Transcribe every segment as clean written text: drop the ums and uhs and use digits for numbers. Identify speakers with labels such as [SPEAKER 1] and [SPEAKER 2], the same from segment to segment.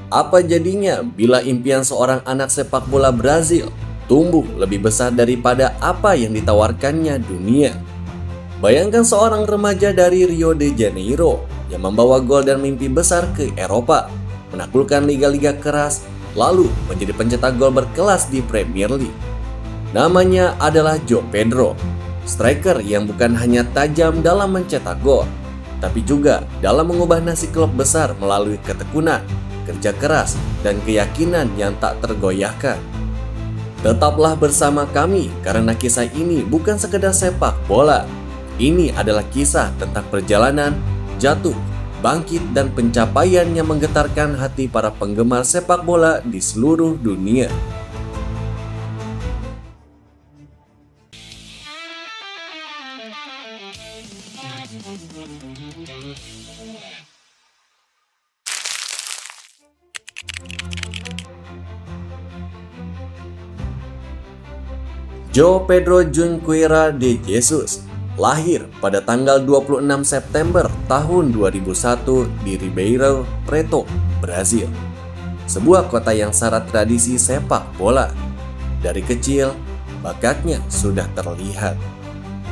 [SPEAKER 1] Apa jadinya bila impian seorang anak sepak bola Brazil tumbuh lebih besar daripada apa yang ditawarkannya dunia? Bayangkan seorang remaja dari Rio de Janeiro yang membawa gol dan mimpi besar ke Eropa, menaklukkan liga-liga keras, lalu menjadi pencetak gol berkelas di Premier League. Namanya adalah João Pedro, striker yang bukan hanya tajam dalam mencetak gol, tapi juga dalam mengubah nasib klub besar melalui ketekunan, kerja keras, dan keyakinan yang tak tergoyahkan. Tetaplah bersama kami karena kisah ini bukan sekedar sepak bola. Ini adalah kisah tentang perjalanan, jatuh, bangkit, dan pencapaian yang menggetarkan hati para penggemar sepak bola di seluruh dunia. João Pedro Junqueira de Jesus lahir pada tanggal 26 September tahun 2001 di Ribeirão Preto, Brazil. Sebuah kota yang syarat tradisi sepak bola. Dari kecil, bakatnya sudah terlihat.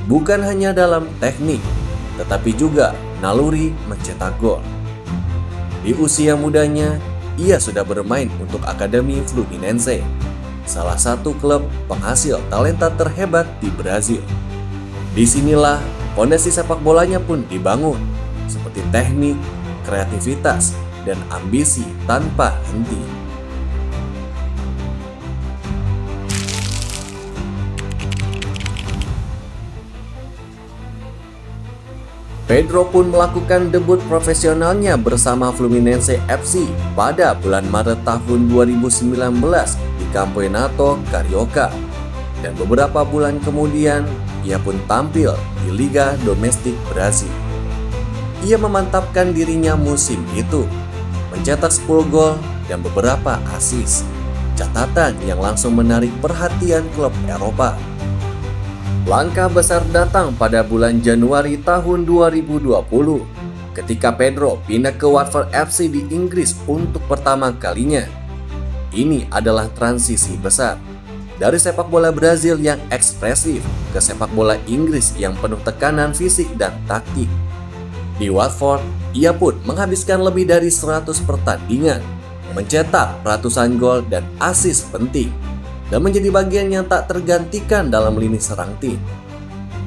[SPEAKER 1] Bukan hanya dalam teknik, tetapi juga naluri mencetak gol. Di usia mudanya, ia sudah bermain untuk Akademi Fluminense, salah satu klub penghasil talenta terhebat di Brazil. Disinilah fondasi sepak bolanya pun dibangun, seperti teknik, kreativitas, dan ambisi tanpa henti. Pedro pun melakukan debut profesionalnya bersama Fluminense FC pada bulan Maret tahun 2019 di Campeonato Carioca. Dan beberapa bulan kemudian, ia pun tampil di Liga Domestik Brazil. Ia memantapkan dirinya musim itu, mencetak 10 gol dan beberapa assist, catatan yang langsung menarik perhatian klub Eropa. Langkah besar datang pada bulan Januari tahun 2020, ketika Pedro pindah ke Watford FC di Inggris untuk pertama kalinya. Ini adalah transisi besar. Dari sepak bola Brazil yang ekspresif ke sepak bola Inggris yang penuh tekanan fisik dan taktik. Di Watford, ia pun menghabiskan lebih dari 100 pertandingan, mencetak ratusan gol dan assist penting, dan menjadi bagian yang tak tergantikan dalam lini serang tim.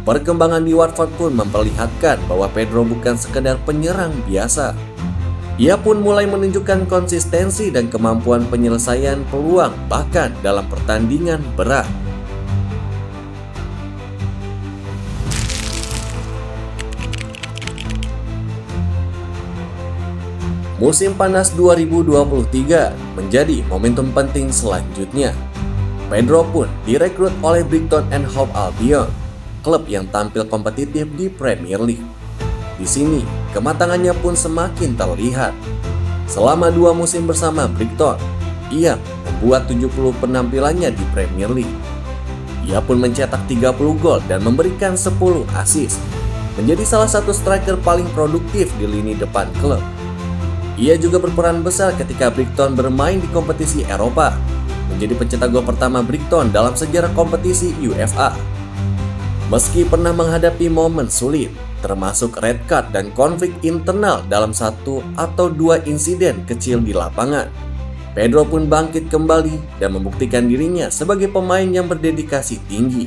[SPEAKER 1] Perkembangan di Watford pun memperlihatkan bahwa Pedro bukan sekedar penyerang biasa. Ia pun mulai menunjukkan konsistensi dan kemampuan penyelesaian peluang bahkan dalam pertandingan berat. Musim panas 2023 menjadi momentum penting selanjutnya. Pedro pun direkrut oleh Brighton and Hove Albion, klub yang tampil kompetitif di Premier League. Di sini, kematangannya pun semakin terlihat. Selama 2 musim bersama Brighton, ia membuat 70 penampilannya di Premier League. Ia pun mencetak 30 gol dan memberikan 10 assist, menjadi salah satu striker paling produktif di lini depan klub. Ia juga berperan besar ketika Brighton bermain di kompetisi Eropa, menjadi pencetak gol pertama Brighton dalam sejarah kompetisi UEFA. Meski pernah menghadapi momen sulit, termasuk red card dan konflik internal dalam 1 atau 2 insiden kecil di lapangan, Pedro pun bangkit kembali dan membuktikan dirinya sebagai pemain yang berdedikasi tinggi.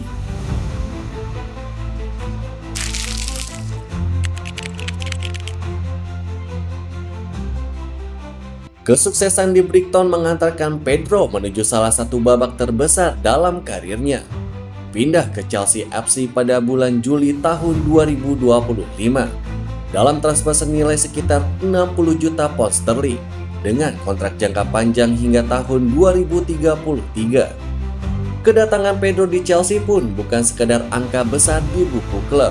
[SPEAKER 1] Kesuksesan di Brighton mengantarkan Pedro menuju salah satu babak terbesar dalam karirnya. Pindah ke Chelsea FC pada bulan Juli tahun 2025 dalam transfer senilai sekitar 60 juta pound sterling dengan kontrak jangka panjang hingga tahun 2033. Kedatangan Pedro di Chelsea pun bukan sekadar angka besar di buku klub.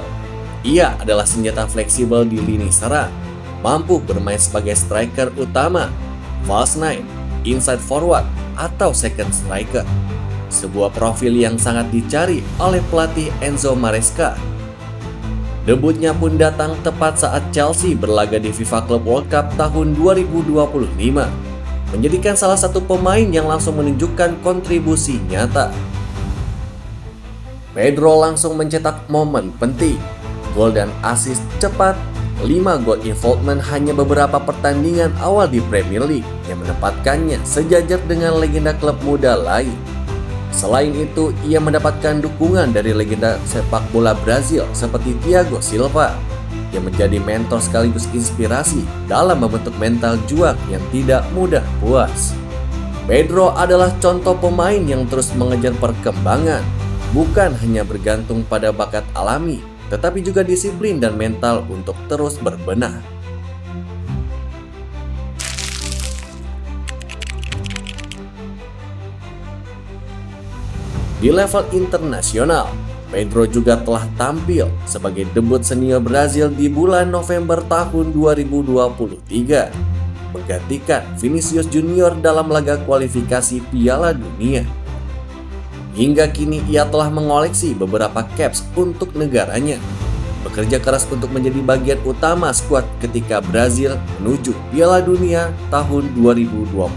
[SPEAKER 1] Ia adalah senjata fleksibel di lini serang, mampu bermain sebagai striker utama, false nine, inside forward, atau second striker. sebuah profil yang sangat dicari oleh pelatih Enzo Maresca. Debutnya pun datang tepat saat Chelsea berlaga di FIFA Club World Cup tahun 2025, menjadikan salah satu pemain yang langsung menunjukkan kontribusi nyata. Pedro langsung mencetak momen penting, gol dan assist cepat, 5 gol involvement hanya beberapa pertandingan awal di Premier League yang menempatkannya sejajar dengan legenda klub muda lain. Selain itu, ia mendapatkan dukungan dari legenda sepak bola Brazil seperti Thiago Silva yang menjadi mentor sekaligus inspirasi dalam membentuk mental juang yang tidak mudah puas. Pedro adalah contoh pemain yang terus mengejar perkembangan, bukan hanya bergantung pada bakat alami, tetapi juga disiplin dan mental untuk terus berbenah. Di level internasional, Pedro juga telah tampil sebagai debut senior Brazil di bulan November tahun 2023, menggantikan Vinicius Junior dalam laga kualifikasi Piala Dunia. Hingga kini ia telah mengoleksi beberapa caps untuk negaranya, bekerja keras untuk menjadi bagian utama skuad ketika Brazil menuju Piala Dunia tahun 2026.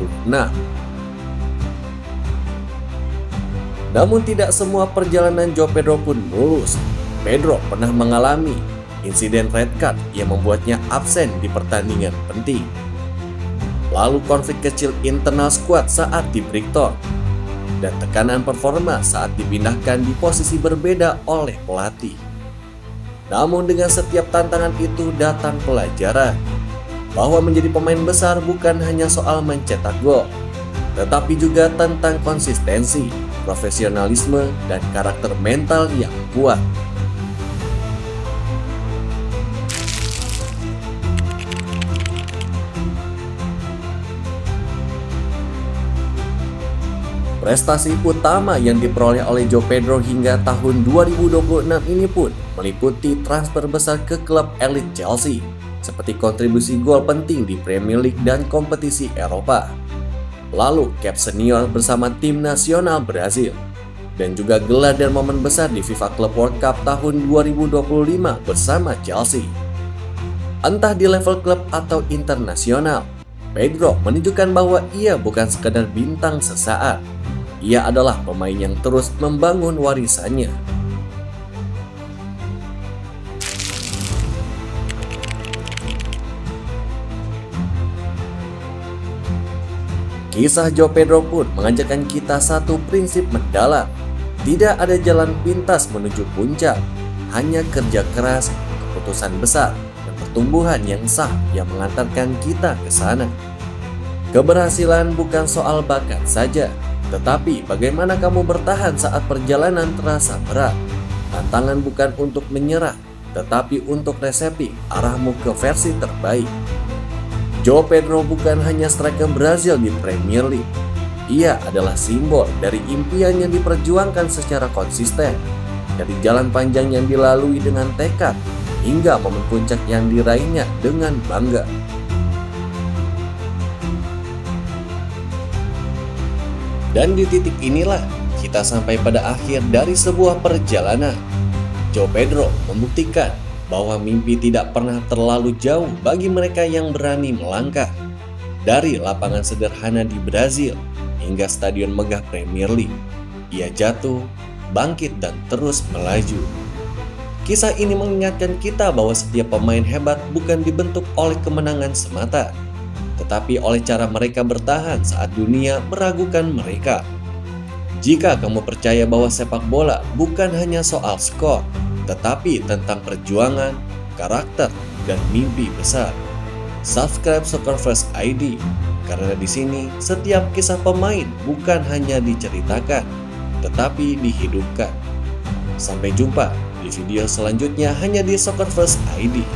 [SPEAKER 1] Namun tidak semua perjalanan João Pedro pun mulus. Pedro pernah mengalami insiden red card yang membuatnya absen di pertandingan penting. Lalu konflik kecil internal skuad saat di Brighton, dan tekanan performa saat dipindahkan di posisi berbeda oleh pelatih. Namun dengan setiap tantangan itu datang pelajaran, bahwa menjadi pemain besar bukan hanya soal mencetak gol, tetapi juga tentang konsistensi, profesionalisme, dan karakter mental yang kuat. Prestasi utama yang diperoleh oleh João Pedro hingga tahun 2026 ini pun meliputi transfer besar ke klub elit Chelsea, seperti kontribusi gol penting di Premier League dan kompetisi Eropa. Lalu cap senior bersama tim nasional Brazil, dan juga gelar dan momen besar di FIFA Club World Cup tahun 2025 bersama Chelsea. Entah di level klub atau internasional, Pedro menunjukkan bahwa ia bukan sekadar bintang sesaat. Ia adalah pemain yang terus membangun warisannya. Kisah João Pedro pun mengajarkan kita satu prinsip mendalam. Tidak ada jalan pintas menuju puncak, hanya kerja keras, keputusan besar, dan pertumbuhan yang sah yang mengantarkan kita ke sana. Keberhasilan bukan soal bakat saja, tetapi bagaimana kamu bertahan saat perjalanan terasa berat. Tantangan bukan untuk menyerah, tetapi untuk resepsi arahmu ke versi terbaik. João Pedro bukan hanya striker Brazil di Premier League. Ia adalah simbol dari impian yang diperjuangkan secara konsisten, dari jalan panjang yang dilalui dengan tekad, hingga momen puncak yang diraihnya dengan bangga. Dan di titik inilah kita sampai pada akhir dari sebuah perjalanan. João Pedro membuktikan bahwa mimpi tidak pernah terlalu jauh bagi mereka yang berani melangkah. Dari lapangan sederhana di Brazil hingga stadion megah Premier League, ia jatuh, bangkit, dan terus melaju. Kisah ini mengingatkan kita bahwa setiap pemain hebat bukan dibentuk oleh kemenangan semata, tetapi oleh cara mereka bertahan saat dunia meragukan mereka. Jika kamu percaya bahwa sepak bola bukan hanya soal skor, tetapi tentang perjuangan, karakter, dan mimpi besar, subscribe Soccer First ID, karena di sini setiap kisah pemain bukan hanya diceritakan, tetapi dihidupkan. Sampai jumpa di video selanjutnya hanya di Soccer First ID.